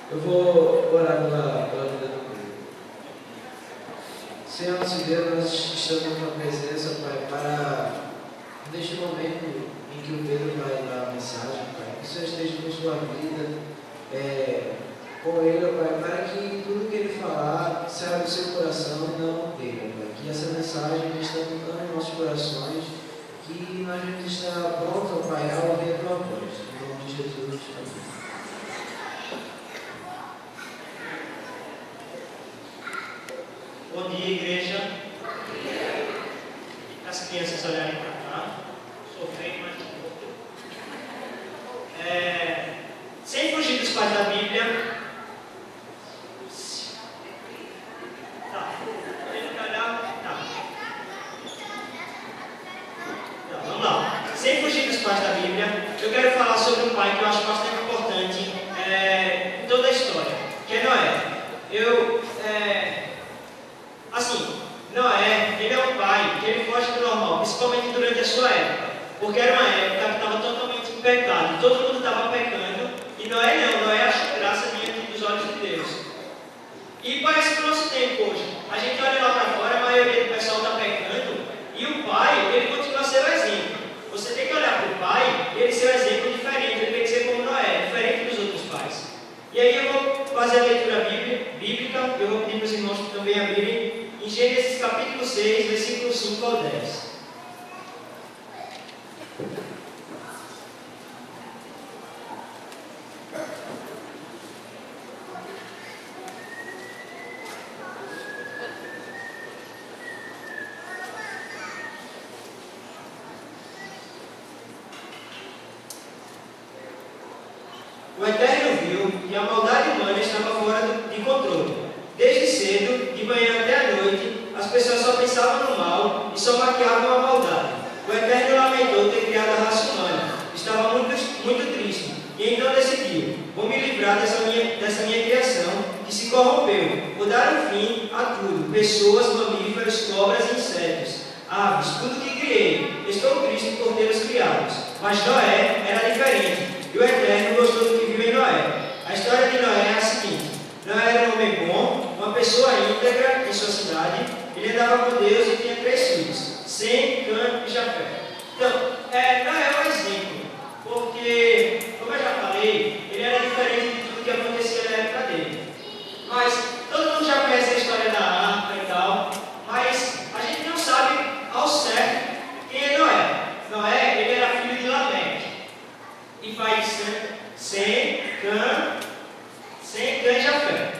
Eu vou orar pela vida do Pedro. Senhor, nosso Deus, nós estamos na tua presença, Pai, para neste momento em que o Pedro vai dar a mensagem, Pai, que o Senhor esteja com sua vida, com ele, Pai, para que tudo que ele falar saia do seu coração e não dele, Pai. Que essa mensagem esteja tocando em nossos corações, que nós vamos estar prontos, Pai, a ouvir a tua voz. Em nome de Jesus, amém. Bom dia, igreja. As crianças olharem para cá. Sofrendo mais um pouco. Sem fugir dos pais da Bíblia. Tá. Vamos lá. Sem fugir dos pais da Bíblia, eu quero falar sobre um pai que eu acho bastante importante em toda a história, que é Noé. Noé, ele é um pai que ele foge do normal, principalmente durante a sua época, porque era uma época que estava totalmente em pecado, todo mundo estava pecando, e Noé achou graça diante dos olhos de Deus. E parece que o nosso tempo hoje, a gente olha lá para fora, a maioria do pessoal está pecando, e o pai, ele continua a ser o exemplo. Você tem que olhar para o pai, e ele ser um exemplo diferente, ele tem que ser como Noé, diferente dos outros pais. E aí eu vou fazer a leitura bíblica, eu vou pedir para os irmãos que também abrirem em Gênesis capítulo 6, versículo 5 ao 10. O Eterno viu que a maldade humana estava fora de controle. Desde cedo, de manhã até a noite, as pessoas só pensavam no mal e só maquiavam a maldade. O Eterno lamentou ter criado a raça humana. Estava muito triste. E então decidiu: vou me livrar dessa minha criação que se corrompeu. Vou dar um fim a tudo: pessoas, mamíferos, cobras e insetos, aves, tudo que criei. Estou triste por tê-los criados. Mas Noé era diferente. E o Eterno gostou do que viu em Noé. A história de Noé é a seguinte: Noé era um homem bom, uma pessoa íntegra em sua cidade. Ele andava com Deus e tinha 3 filhos: Sem, Cã e Jafé. Então, Noé é um exemplo, porque, como eu já falei, ele era diferente de tudo que acontecia na época dele. Mas todo mundo já conhece a história da arca e tal, mas a gente não sabe ao certo quem é Noé. Noé, ele era filho de Lameque. E faz Sem, Cã e Jafé.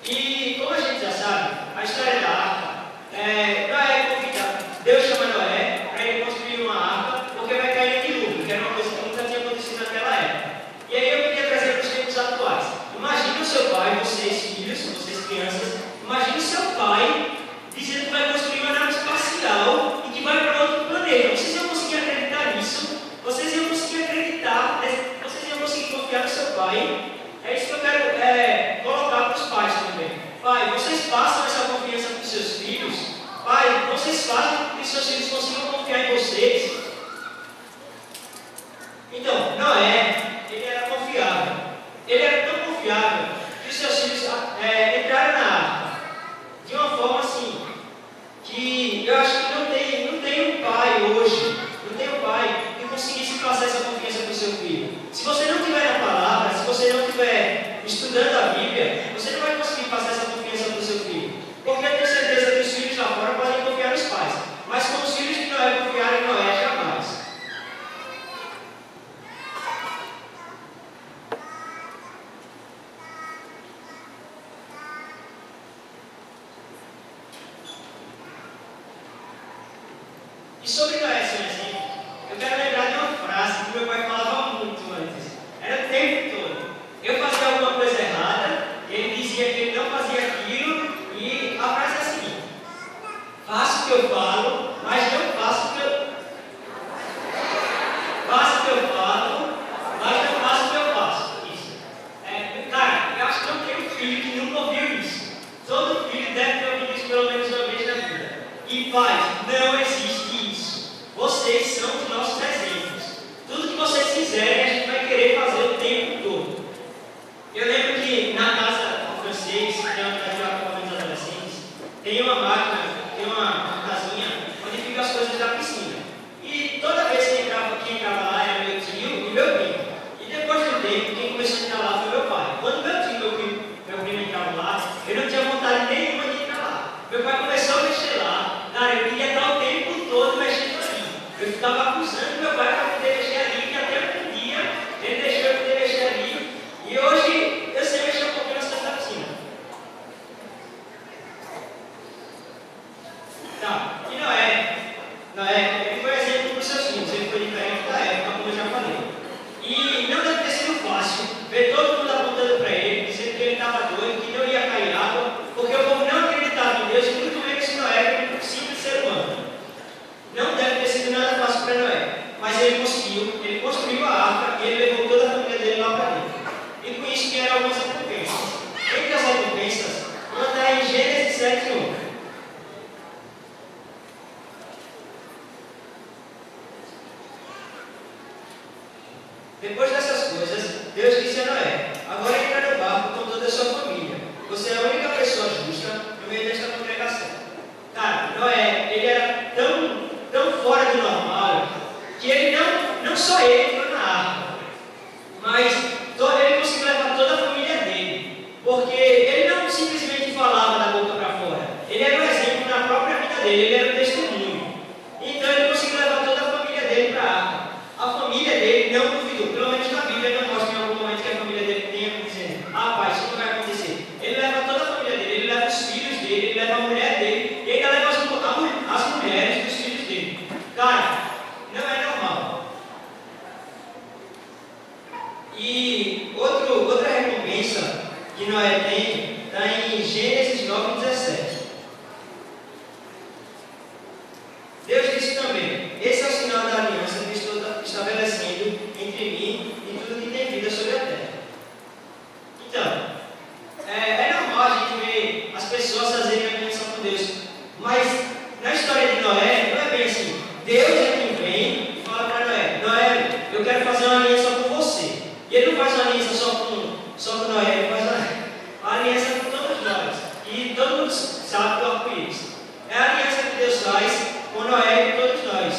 E como a gente já sabe, a história da arca, Noé é convidado. Deus chama Noé para ele construir uma arca, porque vai cair em dilúvio, que era uma coisa que nunca tinha acontecido naquela época. E aí eu queria trazer para os tempos atuais. Imagine o seu pai, vocês filhos, vocês crianças, imagine o seu pai dizendo que vai construir uma nave espacial e que vai para outro planeta. Vocês iam conseguir acreditar nisso? Vocês iam conseguir acreditar, vocês iam conseguir confiar no seu pai? É isso que eu quero colocar para os pais também. Pai, vocês passam essa confiança para os seus filhos? Pai, vocês fazem com que os seus filhos consigam confiar em vocês? Então, Noé, ele era confiável. Ele era tão confiável que os seus filhos entraram na arca de uma forma assim, que eu acho que não tem um pai hoje, não tem um pai que conseguisse passar essa confiança para o seu filho. Se você não tiver na palavra, se você não estiver estudando a Bíblia, você não vai conseguir passar essa confiança para o seu filho. Porque eu tenho certeza que os filhos lá fora podem confiar nos pais, mas com os filhos de Noé confiarem em Noé jamais. E sobre Noé, seu exemplo, eu quero lembrar de uma frase que meu pai falava muito antes. Era o tempo todo. Eu fazia alguma coisa errada, ele dizia que ele não fazia aquilo, e a frase é a seguinte: faço o que eu falo, mas não faço o que eu... Faço o que eu falo, mas não faço o que eu faço. Isso. Cara, eu acho que não tem um filho que nunca ouviu isso. Todo filho deve ter ouvido isso pelo menos uma vez na vida. E pais, não existe isso. tem uma máquina, tem uma casinha onde ficam as coisas da piscina. E toda vez que entrava lá era meu tio e meu primo. E depois de um tempo, quem começou a entrar lá foi meu pai. Quando meu tio e meu primo entravam lá, eu não tinha vontade nenhuma de entrar lá. Meu pai começou a mexer lá. Cara, eu queria estar o tempo todo mexendo ali. Eu ficava acusando meu pai para poder mexer ali, e até um dia ele deixou eu poder mexer ali. E hoje eu sei mexer um pouquinho nas coisas da piscina. Tá, e Noé, ele foi exemplo para os seus filhos, ele foi diferente da época, como eu já falei. E não deve ter sido fácil ver todo mundo apontando para ele, dizendo que ele estava doido, que não ia cair água, porque o povo não acreditava em Deus, e muito menos em Noé, que era um simples ser humano. Não deve ter sido nada fácil para Noé, mas ele conseguiu, ele construiu a arca e ele levou toda a família dele lá para dentro. E com isso vieram algumas recompensas. Entre as recompensas, uma está em Gênesis 7:1. Depois dessas coisas, Deus disse a Noé: agora entra no barco com toda a sua família. Você é a única pessoa justa no meio desta congregação. Cara, Noé, ele era tão fora do normal que ele não só ele foi na arca, mas ele conseguiu levar toda a família dele. Porque ele não simplesmente falava da boca para fora, ele era um exemplo na própria vida dele, ele era um testemunho. Então ele conseguiu levar toda a família dele para a arca. A família dele não duvidou, pelo menos na Bíblia não mostra em algum momento que a família dele tenha dizendo: ah, pai, isso não vai acontecer. Ele leva toda a família dele, ele leva os filhos dele, ele leva a mulher dele, e ainda leva as mulheres dos filhos dele. Cara, não é normal. E outra recompensa que Noé tem está em Gênesis 9:17. Deus disse também: esse é o sinal da aliança que estou estabelecendo entre mim e tudo que tem vida sobre a terra. Então, é normal a gente ver as pessoas fazerem aliança com Deus, mas na história de Noé não é bem assim. Deus é quem vem e fala para Noé: Noé, eu quero fazer uma aliança com você. E ele não faz uma aliança só com Noé, ele faz uma aliança com todos nós. E todo mundo sabe do arco-íris. É a aliança que Deus faz com Noé e com todos nós.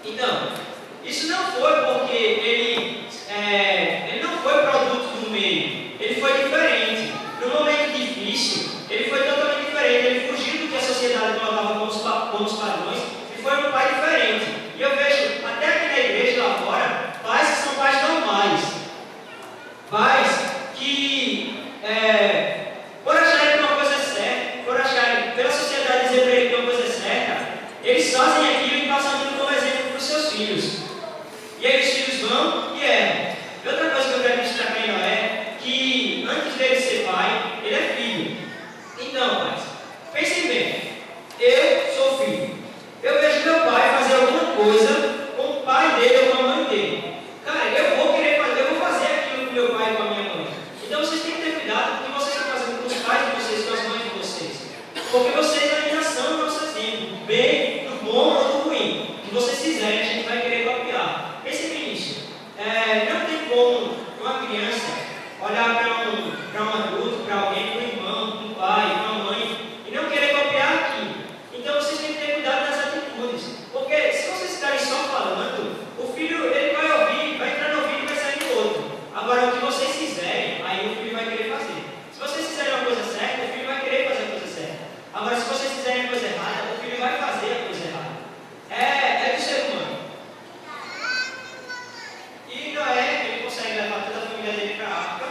Então, isso não foi porque ele não foi produto do meio, ele foi diferente. No momento difícil, ele foi totalmente diferente, ele fugiu do que a sociedade colocava como os padrões e foi um pai diferente. E eu vejo, até aqui na igreja lá fora, pais que são pais normais, pais que, por acharem que uma coisa é certa, por acharem, pela sociedade dizer para ele que uma coisa é certa, eles fazem aquilo e passam aquilo como exemplo para os seus filhos. E aí os filhos vão e erram. E outra coisa que eu quero destacar em Noé, que antes dele ser pai, ele é filho. Então, pais, pensem bem, eu sou filho. Eu vejo meu pai fazer alguma coisa com o pai dele ou com a mãe dele. Cara, eu vou fazer aquilo com meu pai e com a minha mãe. Então vocês têm que ter cuidado com o que vocês estão fazendo com os pais de vocês, com as mães de vocês. Porque vocês ainda são o nosso exemplo, do bem, do bom ou do ruim. O que vocês fizerem, a gente vai querer copiar. Pense bem nisso. Não tem como uma criança olhar para um adulto, para alguém, para um irmão, para um pai, para uma mãe, e não querer copiar aquilo. Então vocês têm que ter cuidado nas atitudes. Porque se vocês ficarem só falando, o filho ele vai ouvir, vai entrar no ouvido e vai sair no outro. Agora, o que vocês fizerem, aí o filho vai querer fazer. Se vocês fizerem uma coisa certa, o filho vai querer fazer a coisa certa. Agora, se vocês fizerem a coisa errada, o filho vai fazer a coisa errada. É do ser humano. E Noé, ele consegue levar toda a família dele para a arca.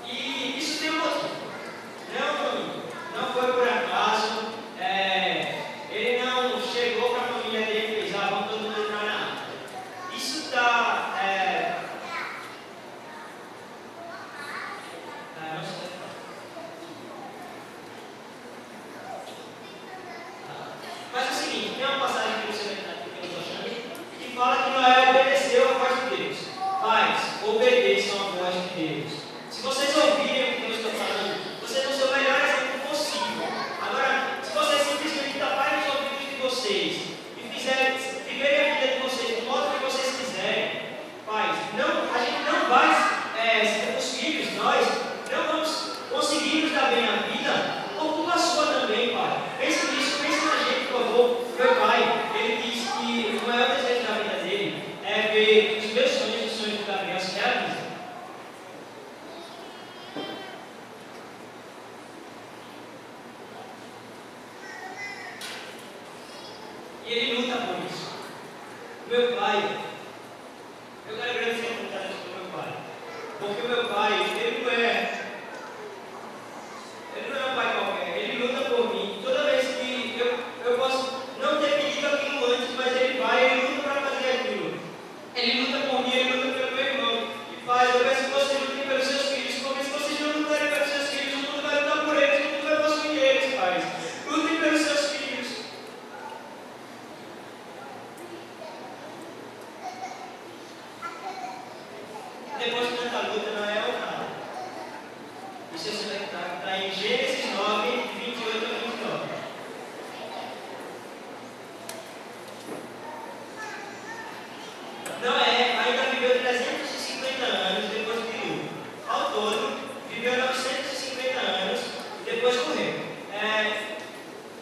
E isso tem um motivo. Não foi por acaso. Ele não chegou para a família dele e fez: ah, vamos todo mundo entrar na arca. Isso está. Mas é o seguinte, tem uma passagem que você vai entrar aqui que eu estou achando, que fala que Noé obedeceu a voz de Deus. Pais, obedeçam a voz de Deus. Se vocês ouvirem o que eu estou falando, vocês vão ser o melhor exemplo possível. Agora, se vocês simplesmente taparem os ouvidos de vocês e viverem a vida de vocês do modo que vocês quiserem, pais, a gente não vai, os filhos, nós, não vamos conseguir nos dar bem na vida por culpa sua também. Meu pai, eu quero agradecer a vontade do meu pai, porque o meu pai, ele não é um pai qualquer, ele luta por mim. Toda vez que eu posso não ter pedido aquilo antes, mas ele vai, ele luta para fazer aquilo. Ele luta por mim, ele luta pelo meu irmão. E pai, eu peço que vocês lutem pelos seus filhos, porque se vocês não lutarem pelos seus filhos, o mundo vai lutar por eles, o mundo vai possuir eles, pais. Lutem pelos seus filhos. Depois de tanta luta, não é o nada. Isso está em Gênesis 9, 28 a 29. Noé ainda viveu 350 anos depois do dilúvio. Ao todo, viveu 950 anos e depois morreu.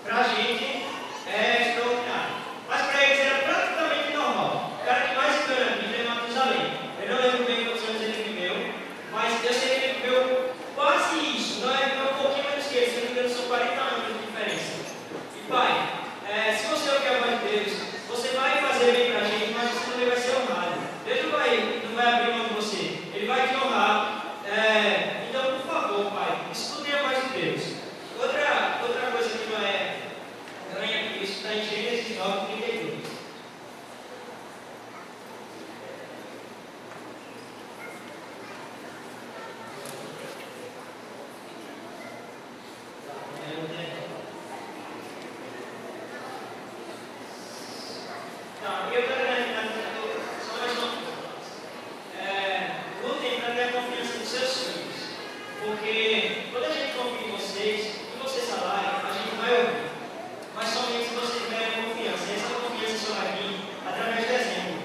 Para a gente, é extraordinário. Mas para eles era praticamente normal. O cara que mais viveu na Bíblia é Matusalém. Eu não lembro bem quantos anos ele viveu, mas eu sei que ele viveu quase isso. Noé viveu um pouquinho menos que ele, se não me engano, são 40 anos de diferença. E pai, se você ouve a voz de Deus, você vai fazer bem para a gente, mas você também vai ser honrado. Deus não vai abrir mão de você, Ele vai te honrar. Então, por favor, pai, escutem a voz de Deus. Outra coisa que não é ganha aqui, isso está em Gênesis 9, 32. Eu quero terminar só mais uma coisa. Lutem para ter a confiança dos seus filhos, porque quando a gente confia em vocês, o que vocês falarem, a gente vai ouvir, mas somente se vocês tiverem confiança, e essa confiança só vai vir através do exemplo.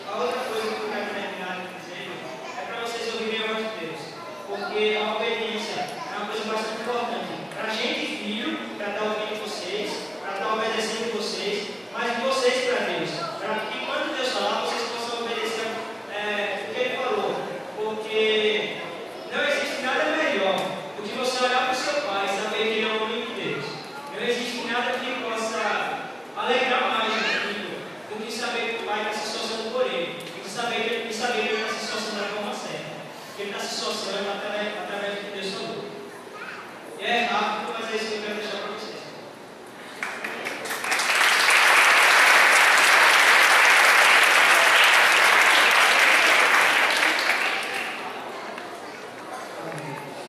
A outra coisa que eu quero terminar dizendo é para vocês ouvirem a voz de Deus, porque a obediência é uma coisa bastante importante para a gente, filho, para estar ouvindo vocês, para estar obedecendo vocês, mas de vocês para Deus, para que quando Deus falar, vocês possam obedecer o que Ele falou, porque não existe nada melhor do que você olhar para o seu pai e saber que Ele é um homem de Deus. Não existe nada que possa alegrar mais o filho do que saber que o pai está se esforçando por ele, e saber que ele está se esforçando da forma certa, que ele está se esforçando através do que Deus falou. E é rápido.